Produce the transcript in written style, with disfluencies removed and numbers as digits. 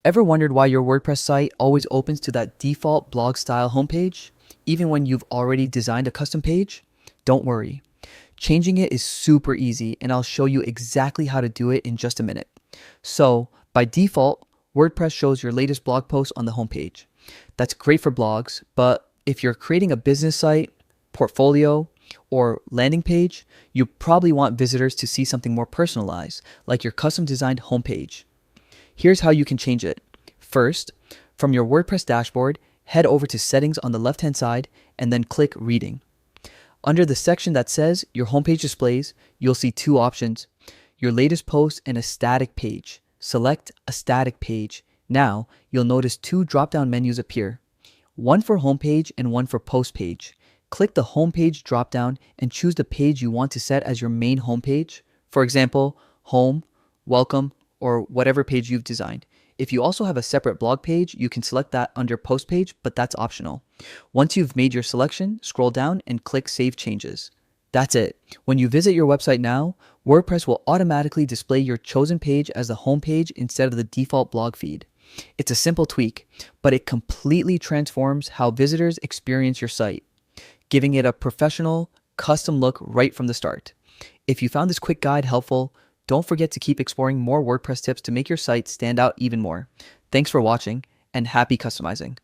Ever wondered why your WordPress site always opens to that default blog style homepage, even when you've already designed a custom page? Don't worry. Changing it is super easy, and I'll show you exactly how to do it in just a minute. So, by default, WordPress shows your latest blog post on the homepage. That's great for blogs, but if you're creating a business site, portfolio, or landing page, you probably want visitors to see something more personalized, like your custom designed homepage. Here's how you can change it. First, from your WordPress dashboard, head over to Settings on the left-hand side and then click Reading. Under the section that says Your Homepage Displays, you'll see two options, your latest post and a static page. Select a static page. Now, you'll notice two drop-down menus appear, one for homepage and one for post page. Click the homepage drop-down and choose the page you want to set as your main homepage. For example, home, welcome, or whatever page you've designed. If you also have a separate blog page, you can select that under post page, but that's optional. Once you've made your selection, scroll down and click Save Changes. That's it. When you visit your website now, WordPress will automatically display your chosen page as the home page instead of the default blog feed. It's a simple tweak, but it completely transforms how visitors experience your site, giving it a professional, custom look right from the start. If you found this quick guide helpful, don't forget to keep exploring more WordPress tips to make your site stand out even more. Thanks for watching, and happy customizing.